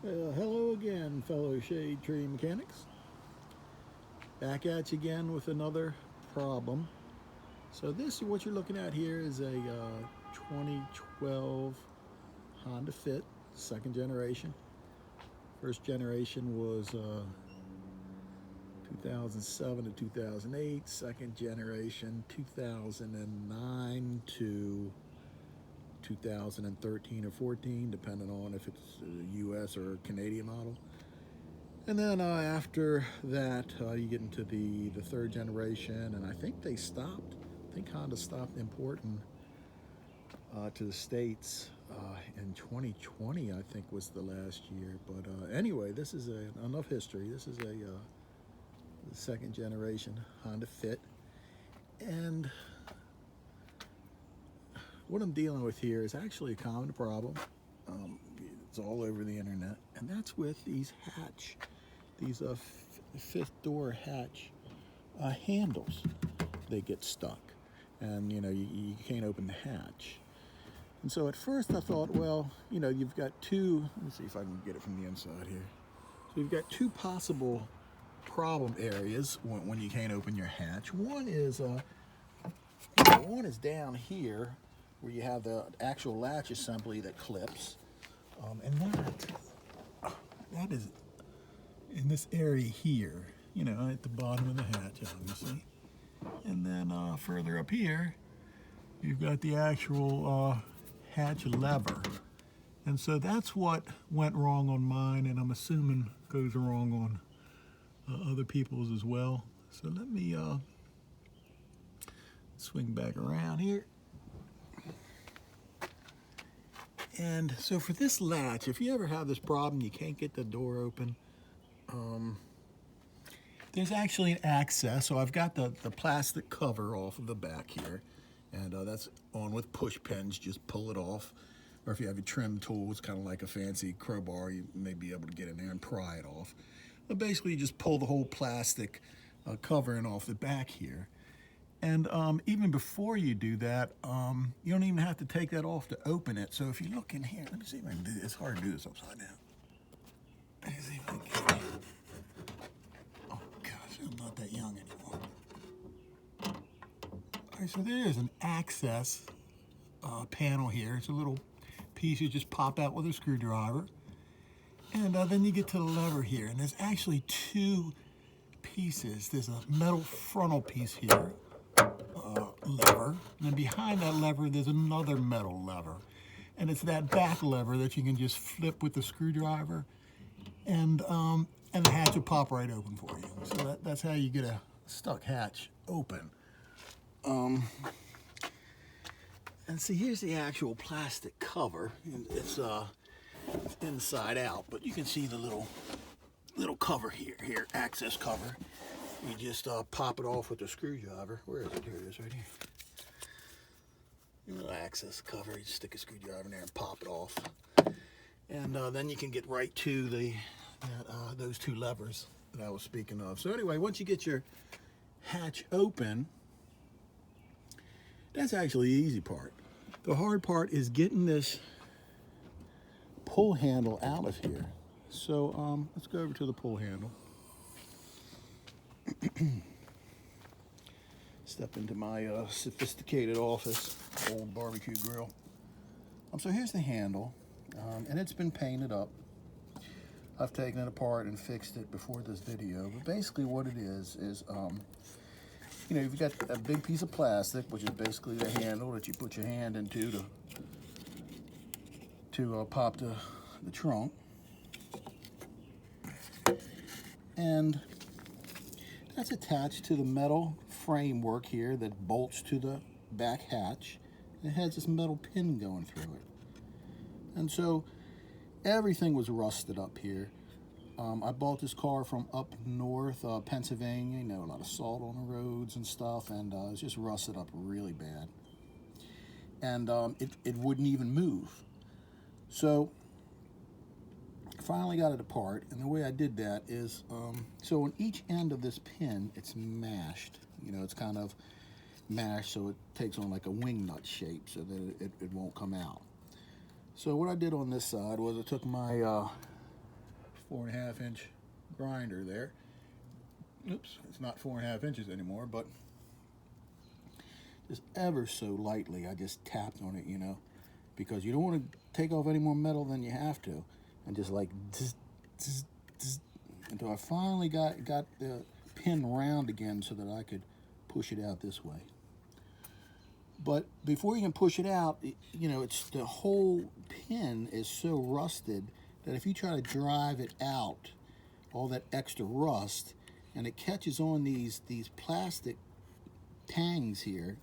Hello again, fellow Shade Tree Mechanics. Back at you again with another problem. So what you're looking at here, is a 2012 Honda Fit, second generation. First generation was 2007 to 2008. Second generation 2009 to 2013 or 14, depending on if it's a US or Canadian model. And then after that, you get into the third generation, and I think they stopped. I think Honda stopped importing to the States in 2020, I think was the last year. But anyway, this is enough history. This is the second generation Honda Fit. And what I'm dealing with here is actually a common problem. It's all over the internet, and that's with these fifth door hatch handles. They get stuck, and you can't open the hatch. And so at first I thought, well, you've got two. Let me see if I can get it from the inside here. So you've got two possible problem areas when you can't open your hatch. One is down here where you have the actual latch assembly that clips, and that is in this area here, at the bottom of the hatch, obviously. And then further up here, you've got the actual hatch lever. And so that's what went wrong on mine, and I'm assuming goes wrong on other people's as well. So let me swing back around here. And so for this latch, if you ever have this problem, you can't get the door open, there's actually an access. So I've got the plastic cover off of the back here, and that's on with push pins. Just pull it off. Or if you have a trim tool, it's kind of like a fancy crowbar, you may be able to get in there and pry it off. But basically, you just pull the whole plastic covering off the back here. And even before you do that, you don't even have to take that off to open it. So if you look in here, let me see if I can do this. It's hard to do this upside down. Let me see if I can get it. Oh gosh, I'm not that young anymore. All right, so there is an access panel here. It's a little piece you just pop out with a screwdriver. And then you get to the lever here. And there's actually two pieces. There's a metal frontal piece here. Lever, and then behind that lever there's another metal lever, and it's that back lever that you can just flip with the screwdriver, and the hatch will pop right open for you. So that's how you get a stuck hatch open. And see, here's the actual plastic cover. It's inside out, but you can see the little cover here, access cover. You just pop it off with the screwdriver. Where is it? Here it is, right here. Your little access cover. You stick a screwdriver in there and pop it off, and then you can get right to those two levers that I was speaking of. So anyway, once you get your hatch open, that's actually the easy part. The hard part is getting this pull handle out of here. So let's go over to the pull handle. Step into my sophisticated office, old barbecue grill. So here's the handle, and it's been painted up. I've taken it apart and fixed it before this video, but basically what it is you've got a big piece of plastic, which is basically the handle that you put your hand into to pop the trunk. And that's attached to the metal framework here that bolts to the back hatch. It has this metal pin going through it. And so everything was rusted up here. I bought this car from up north, Pennsylvania. A lot of salt on the roads and stuff, and it's just rusted up really bad. And it wouldn't even move. So finally got it apart, and the way I did that is, so on each end of this pin, it's mashed. It's kind of mashed so it takes on like a wing nut shape so that it won't come out. So what I did on this side was I took my 4.5 inch grinder there. Oops, it's not 4.5 inches anymore, but just ever so lightly I just tapped on it, you know, because you don't want to take off any more metal than you have to, and just like zzz, zzz, zzz, until I finally got the pin round again so that I could push it out this way. But before you can push it out, you know, it's the whole pin is so rusted that if you try to drive it out, all that extra rust, and it catches on these plastic tangs here,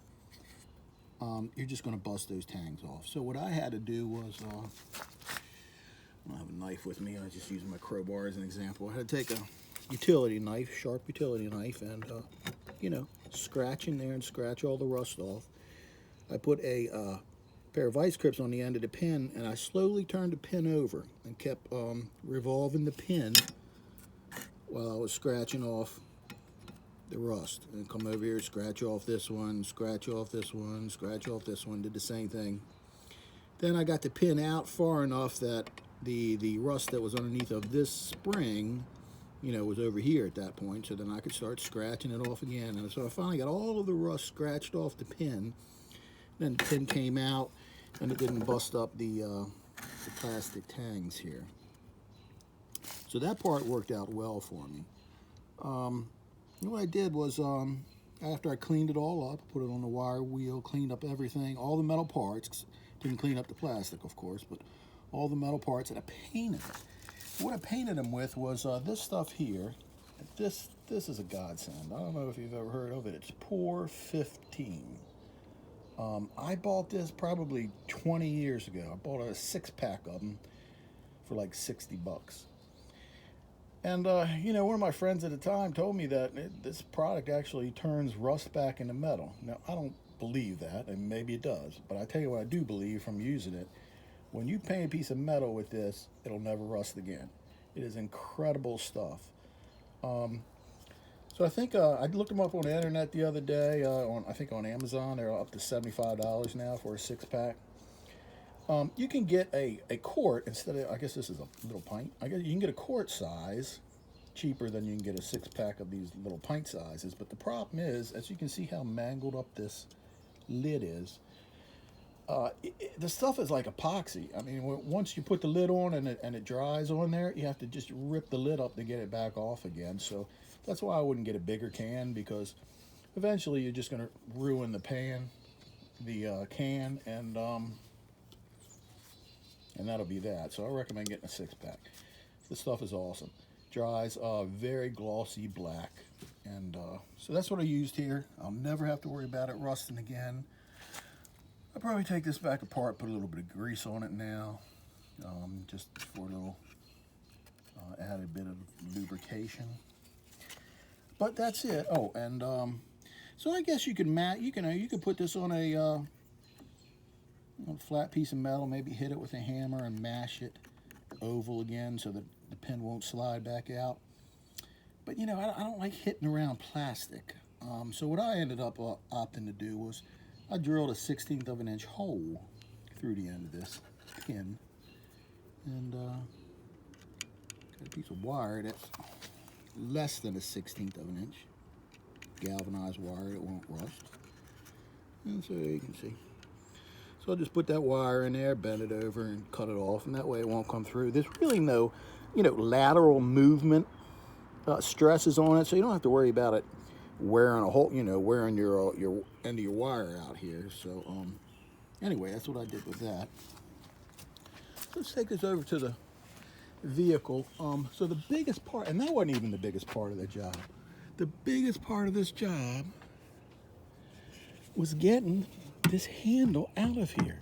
you're just going to bust those tangs off. So what I had to do was, I don't have a knife with me, I just use my crowbar as an example. I had to take a utility knife, sharp utility knife, and you know, scratch in there and scratch all the rust off. I put a pair of vice grips on the end of the pin, and I slowly turned the pin over and kept revolving the pin while I was scratching off the rust. And come over here, scratch off this one, scratch off this one, scratch off this one, did the same thing. Then I got the pin out far enough that the rust that was underneath of this spring, you know, was over here at that point, so then I could start scratching it off again. And so I finally got all of the rust scratched off the pin. Then the pin came out, and it didn't bust up the plastic tangs here. So that part worked out well for me. What I did was, after I cleaned it all up, put it on the wire wheel, cleaned up everything, all the metal parts, didn't clean up the plastic, of course, but all the metal parts, and I painted it. What I painted them with was this stuff here. This is a godsend. I don't know if you've ever heard of it. It's Por 15. I bought this probably 20 years ago. I bought a 6-pack of them for like 60 bucks. And, you know, one of my friends at the time told me that this product actually turns rust back into metal. Now, I don't believe that, and maybe it does, but I tell you what I do believe from using it. When you paint a piece of metal with this, it'll never rust again. It is incredible stuff. So I think I looked them up on the internet the other day. I think on Amazon, they're up to $75 now for a 6-pack. You can get a quart instead of, I guess this is a little pint. I guess you can get a quart size cheaper than you can get a 6-pack of these little pint sizes. But the problem is, as you can see how mangled up this lid is, the stuff is like epoxy. I mean, once you put the lid on and it dries on there, you have to just rip the lid up to get it back off again. So that's why I wouldn't get a bigger can, because eventually you're just going to ruin the can, and that'll be that. So I recommend getting a 6-pack. This stuff is awesome. Dries very glossy black, and so that's what I used here. I'll never have to worry about it rusting again. I'll probably take this back apart, put a little bit of grease on it now, just for a little added bit of lubrication. But that's it. Oh, and so I guess you could you could put this on a flat piece of metal, maybe hit it with a hammer and mash it oval again so that the pin won't slide back out. But you know, I don't like hitting around plastic. So what I ended up opting to do was I drilled a 1/16 of an inch hole through the end of this pin, and got a piece of wire that's less than a 1/16 of an inch, galvanized wire that won't rust. And so you can see. So I'll just put that wire in there, bend it over, and cut it off, and that way it won't come through. There's really no, you know, lateral movement stresses on it, so you don't have to worry about it wearing a hole, you know, wearing your end of your wire out here. So anyway, that's what I did with that. Let's take this over to the vehicle. So the biggest part, and that wasn't even the biggest part of the job. The biggest part of this job was getting this handle out of here.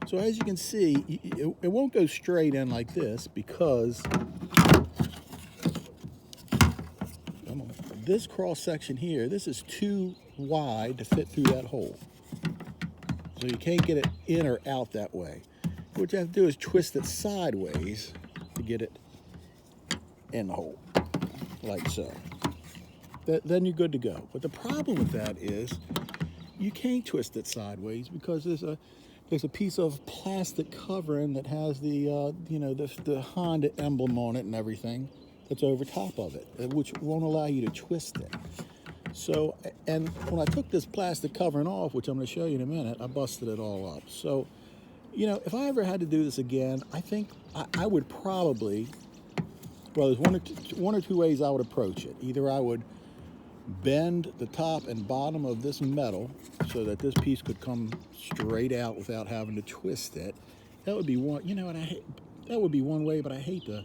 So as you can see, it won't go straight in like this, because this cross section here, this is too wide to fit through that hole. So you can't get it in or out that way. What you have to do is twist it sideways to get it in the hole, like so. Then you're good to go. But the problem with that is you can't twist it sideways, because there's there's a piece of plastic covering that has the you know, the Honda emblem on it and everything that's over top of it, which won't allow you to twist it. So, and when I took this plastic covering off, which I'm going to show you in a minute, I busted it all up. So, you know, if I ever had to do this again, I think I would probably, well, there's one or two ways I would approach it. Either I would bend the top and bottom of this metal so that this piece could come straight out without having to twist it. That would be one, you know, and that would be one way, but I hate to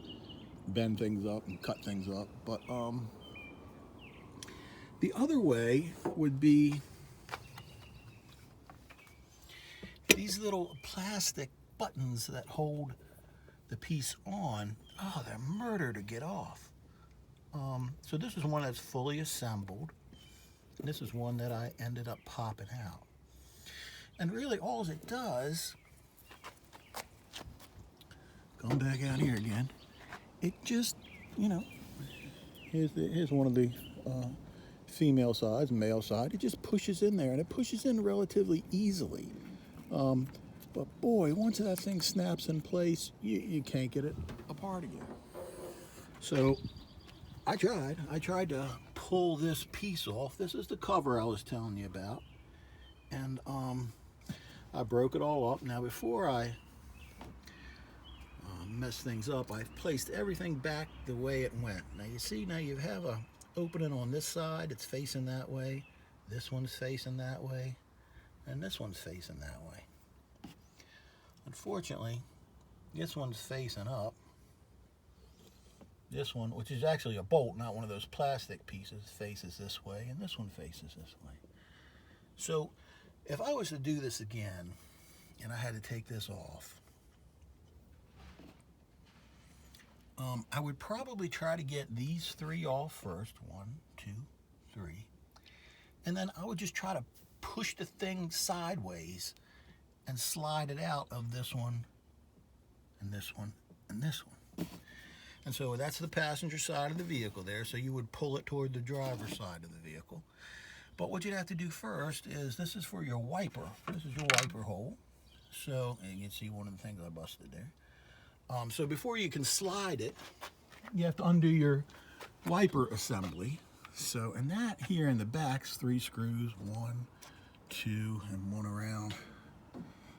bend things up and cut things up. But the other way would be these little plastic buttons that hold the piece on. Oh, they're murder to get off. So this is one that's fully assembled. This is one that I ended up popping out. And really all it does, going back out here again, it just, you know, here's one of the female sides, male side. It just pushes in there, and it pushes in relatively easily. But boy, once that thing snaps in place, you can't get it apart again. So I tried to pull this piece off. This is the cover I was telling you about. And I broke it all up. Now before I mess things up, I've placed everything back the way it went. Now you see, now you have a opening on this side, it's facing that way. This one's facing that way. And this one's facing that way. Unfortunately, this one's facing up. This one, which is actually a bolt, not one of those plastic pieces, faces this way, and this one faces this way. So if I was to do this again, and I had to take this off, I would probably try to get these three off first. 1, 2, 3. And then I would just try to push the thing sideways and slide it out of this one, and this one, and this one. And so that's the passenger side of the vehicle there, so you would pull it toward the driver's side of the vehicle. But what you'd have to do first is, this is for your wiper. This is your wiper hole. So, and you can see one of the things I busted there. So before you can slide it, you have to undo your wiper assembly. So, and that here in the back's 3 screws, 1, 2, and 1 around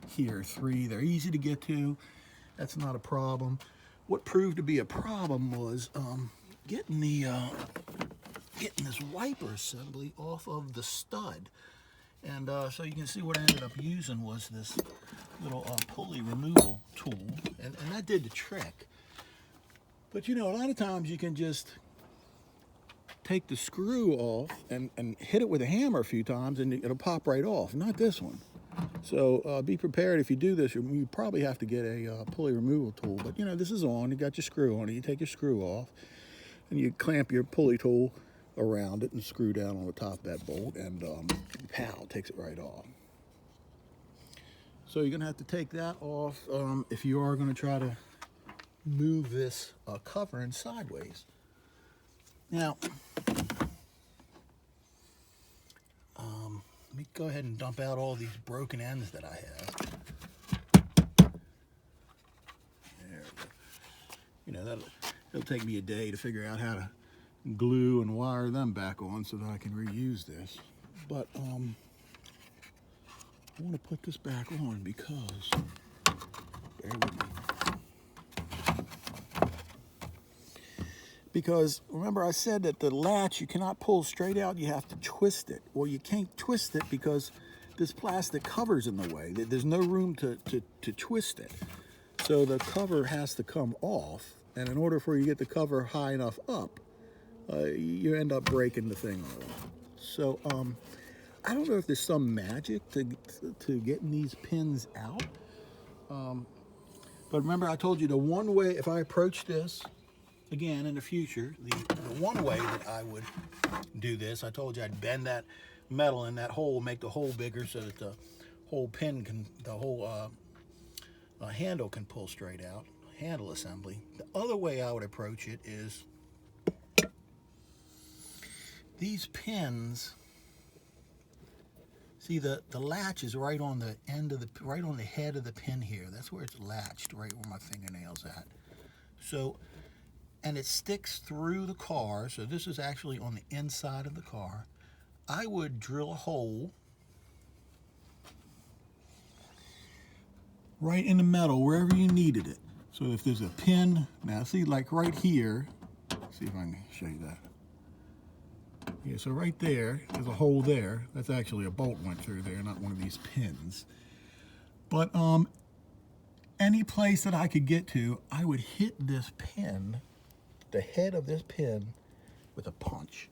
here, 3. They're easy to get to. That's not a problem. What proved to be a problem was getting this wiper assembly off of the stud. And so you can see what I ended up using was this little pulley removal tool, and that did the trick. But you know, a lot of times you can just take the screw off and hit it with a hammer a few times and it'll pop right off. Not this one. So be prepared if you do this. You probably have to get a pulley removal tool. But you know, this is on. You got your screw on it. You take your screw off, and you clamp your pulley tool around it and screw down on the top of that bolt, and pow, takes it right off. So you're gonna have to take that off if you are gonna try to move this covering sideways. Now, let me go ahead and dump out all these broken ends that I have. There we go. You know, it'll take me a day to figure out how to glue and wire them back on so that I can reuse this. But I want to put this back on because, bear with me. Because remember I said that the latch you cannot pull straight out, you have to twist it. Well, you can't twist it because this plastic cover's in the way. There's no room to twist it. So the cover has to come off, and in order for you to get the cover high enough up, you end up breaking the thing off. So I don't know if there's some magic to getting these pins out. But remember I told you the one way, if I approach this, again, in the future, the one way that I would do this, I told you I'd bend that metal in that hole, make the hole bigger so that the whole pin can, the whole handle can pull straight out, handle assembly. The other way I would approach it is these pins, See, the latch is right on the end of right on the head of the pin here. That's where it's latched, right where my fingernail's at. So, and it sticks through the car, so this is actually on the inside of the car. I would drill a hole right in the metal, wherever you needed it. So if there's a pin, now see, like right here, see if I can show you that. Yeah, so right there, there's a hole there. That's actually a bolt went through there, not one of these pins. But any place that I could get to, I would hit this pin, the head of this pin, with a punch.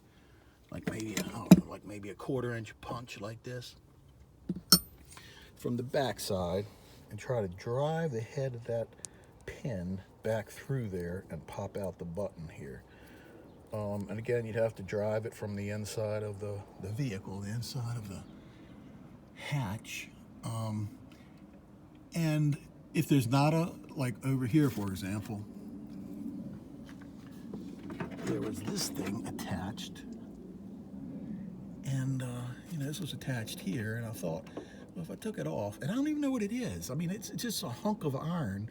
Like maybe, I don't know, like maybe a 1/4-inch punch like this. From the back side, and try to drive the head of that pin back through there and pop out the button here. And again, you'd have to drive it from the inside of the vehicle, the inside of the hatch. And if there's not a, like over here, for example, there was this thing attached. And, you know, this was attached here. And I thought, well, if I took it off, and I don't even know what it is. I mean, it's just a hunk of iron.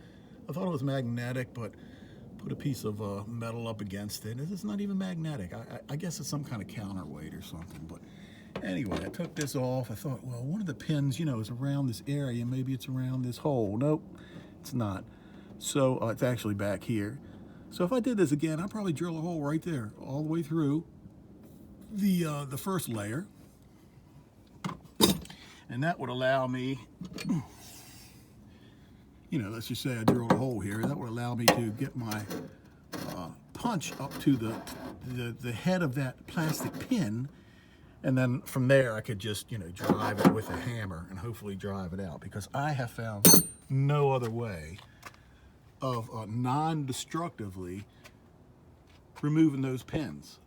I thought it was magnetic, but put a piece of metal up against it. It's not even magnetic. I guess it's some kind of counterweight or something. But anyway, I took this off. I thought, well, one of the pins, you know, is around this area. Maybe it's around this hole. Nope, it's not. So it's actually back here. So if I did this again, I'd probably drill a hole right there, all the way through the first layer. And that would allow me, you know, let's just say I drilled a hole here. That would allow me to get my punch up to the head of that plastic pin. And then from there, I could just, you know, drive it with a hammer and hopefully drive it out. Because I have found no other way of non-destructively removing those pins.